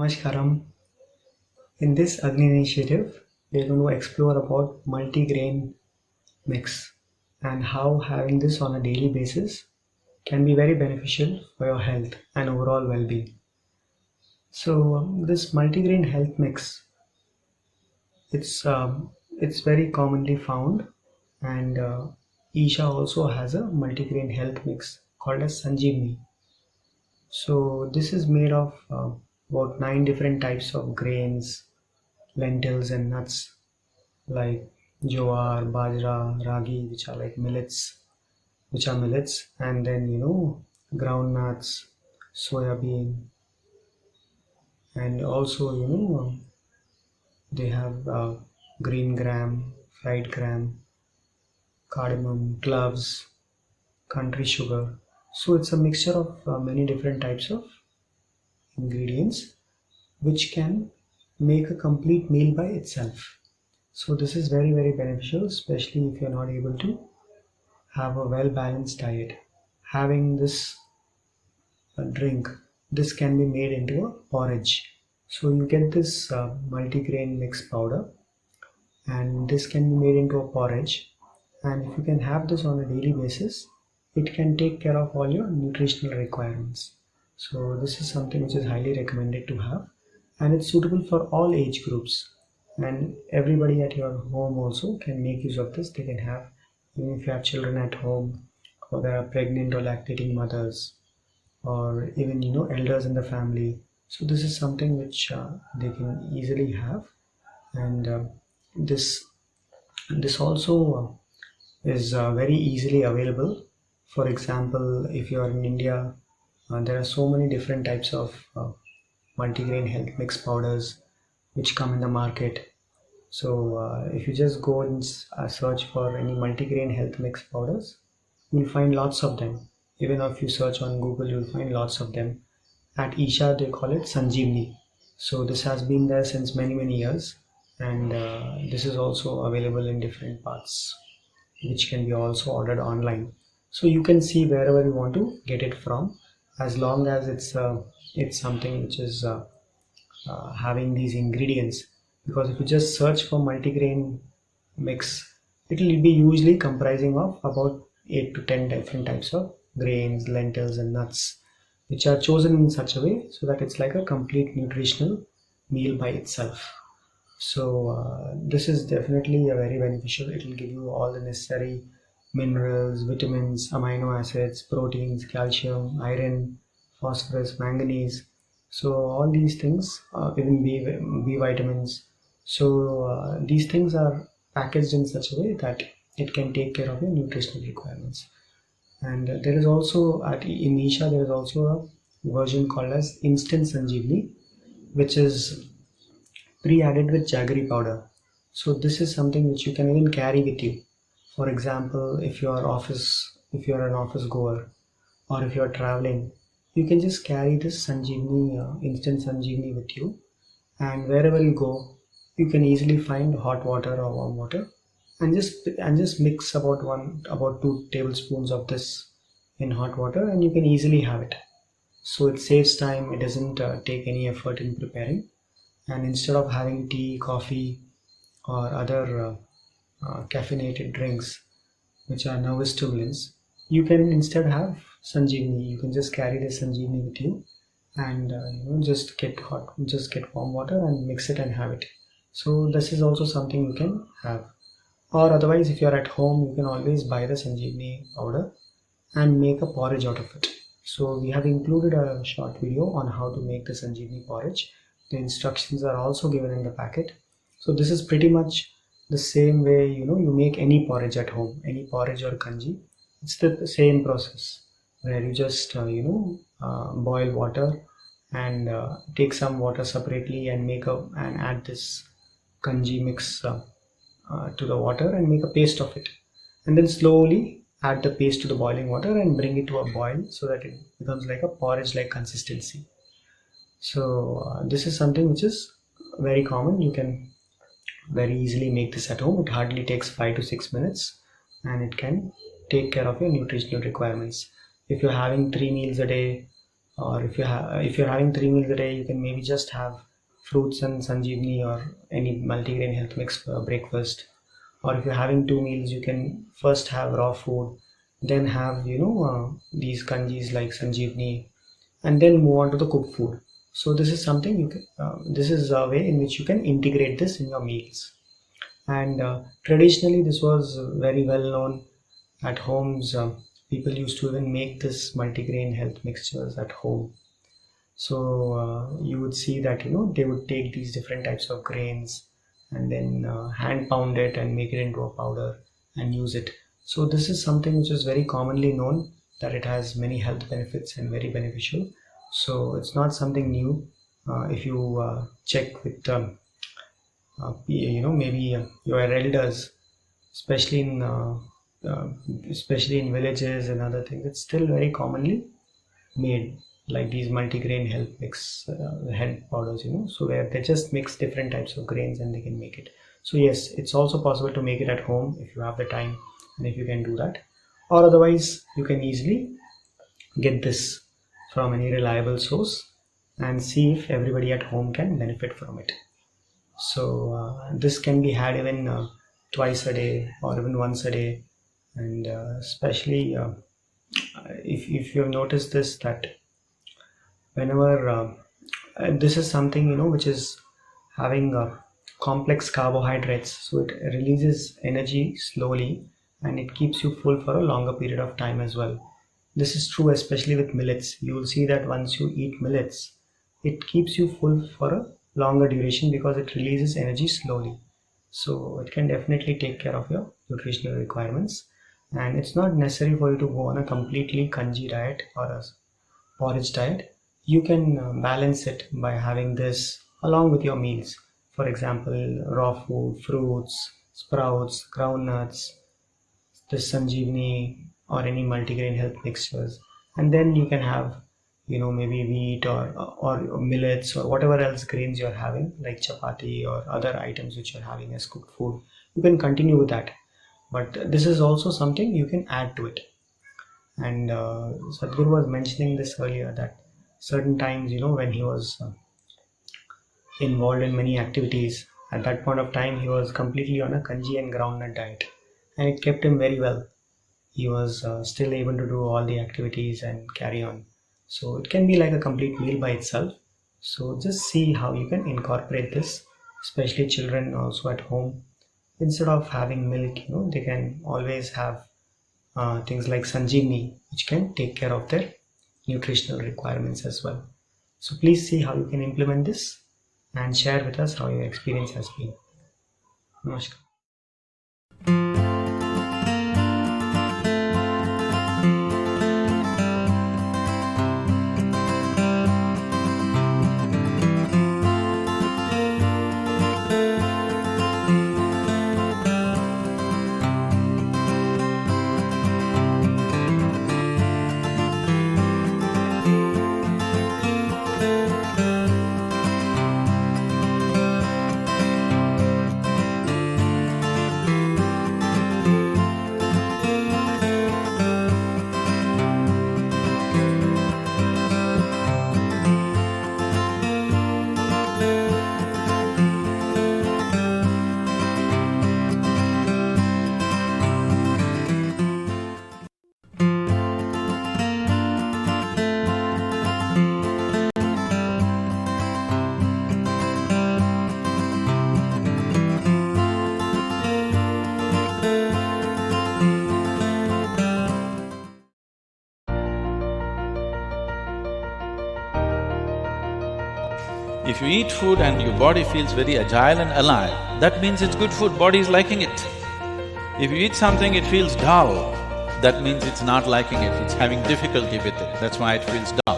Namaskaram. In this Agni initiative, we are going to explore about multi-grain mix and how having this on a daily basis can be very beneficial for your health and overall well-being. So this multi-grain health mix, it's very commonly found, and Isha also has a multi-grain health mix called as Sanjeevani. So this is made of about 9 different types of grains, lentils and nuts like jowar, bajra, ragi, which are millets, and then groundnuts, soya bean, and also they have green gram, fried gram, cardamom, cloves, country sugar. So it's a mixture of many different types of ingredients which can make a complete meal by itself. So this is very beneficial, especially if you're not able to have a well balanced diet. Having this drink, this can be made into a porridge. So you get this multi-grain mix powder, and this can be made into a porridge. And if you can have this on a daily basis, it can take care of all your nutritional requirements. So this is something which is highly recommended to have, and it's suitable for all age groups, and everybody at your home also can make use of this. They can have, even if you have children at home, or there are pregnant or lactating mothers, or even elders in the family. So this is something which they can easily have, and this also is very easily available. For example, if you are in India, there are so many different types of multigrain health mix powders which come in the market. So if you just go and search for any multigrain health mix powders, you'll find lots of them. Even if you search on Google, you'll find lots of them. At Isha, they call it Sanjeevani. So this has been there since many years, and this is also available in different parts, which can be also ordered online. So you can see wherever you want to get it from, as long as it's something which is having these ingredients. Because if you just search for multigrain mix, it will be usually comprising of about 8 to 10 different types of grains, lentils and nuts, which are chosen in such a way so that it's like a complete nutritional meal by itself. So this is definitely a very beneficial. It will give you all the necessary minerals, vitamins, amino acids, proteins, calcium, iron, phosphorus, manganese. So all these things, even B vitamins. So these things are packaged in such a way that it can take care of your nutritional requirements. And there is also in Isha, there is also a version called as Instant Sanjeevani, which is pre-added with jaggery powder. So this is something which you can even carry with you. For example, if you are an office goer, or if you are traveling, you can just carry this Sanjeevani, Instant Sanjeevani with you, and wherever you go, you can easily find hot water or warm water, and just mix about 2 tablespoons of this in hot water, and you can easily have it. So it saves time. It doesn't take any effort in preparing, and instead of having tea, coffee, or other caffeinated drinks which are nervous stimulants, you can instead have Sanjeevani. You can just carry the Sanjeevani with you, and just get warm water and mix it and have it. So this is also something you can have. Or otherwise, if you are at home, you can always buy the Sanjeevani powder and make a porridge out of it. So we have included a short video on how to make the Sanjeevani porridge. The instructions are also given in the packet. So this is pretty much the same way you make any porridge at home, any porridge or kanji. It's the same process where you just boil water and take some water separately and add this kanji mix to the water and make a paste of it, and then slowly add the paste to the boiling water and bring it to a boil so that it becomes like a porridge like consistency. So this is something which is very common. You can very easily make this at home. It hardly takes 5 to 6 minutes, and it can take care of your nutritional requirements. If you're having 3 meals a day, Or if you're having 3 meals a day, you can maybe just have fruits and Sanjeevani or any multigrain health mix for breakfast. Or if you're having 2 meals, you can first have raw food, then have these kanjis like Sanjeevani, and then move on to the cooked food. So this is something you can. This is a way in which you can integrate this in your meals. And traditionally, this was very well known at homes. People used to even make this multigrain health mixtures at home. So you would see that they would take these different types of grains and then hand pound it and make it into a powder and use it. So this is something which is very commonly known, that it has many health benefits and very beneficial. So it's not something new. If you check with maybe your elders, especially in villages and other things, it's still very commonly made, like these multigrain health mix health powders, so where they just mix different types of grains and they can make it. So yes, it's also possible to make it at home if you have the time and if you can do that, or otherwise you can easily get this from any reliable source and see if everybody at home can benefit from it. So this can be had even twice a day or even once a day. And especially if you have noticed this, that whenever this is something which is having complex carbohydrates, so it releases energy slowly and it keeps you full for a longer period of time as well. This is true especially with millets. You will see that once you eat millets, it keeps you full for a longer duration because it releases energy slowly. So it can definitely take care of your nutritional requirements. And it's not necessary for you to go on a completely kanji diet or a porridge diet. You can balance it by having this along with your meals. For example, raw food, fruits, sprouts, groundnuts, this Sanjeevani or any multigrain health mixtures. And then you can have maybe wheat or millets or whatever else grains you're having, like chapati or other items which you're having as cooked food. You can continue with that, but this is also something you can add to it. And Sadhguru was mentioning this earlier, that certain times when he was involved in many activities, at that point of time he was completely on a kanji and groundnut diet, and it kept him very well. He was still able to do all the activities and carry on. So it can be like a complete meal by itself. So just see how you can incorporate this, especially children also at home. Instead of having milk, they can always have things like Sanjeevani, which can take care of their nutritional requirements as well. So please see how you can implement this and share with us how your experience has been. Namaskar. If you eat food and your body feels very agile and alive, that means it's good food, body is liking it. If you eat something, it feels dull, that means it's not liking it, it's having difficulty with it, that's why it feels dull.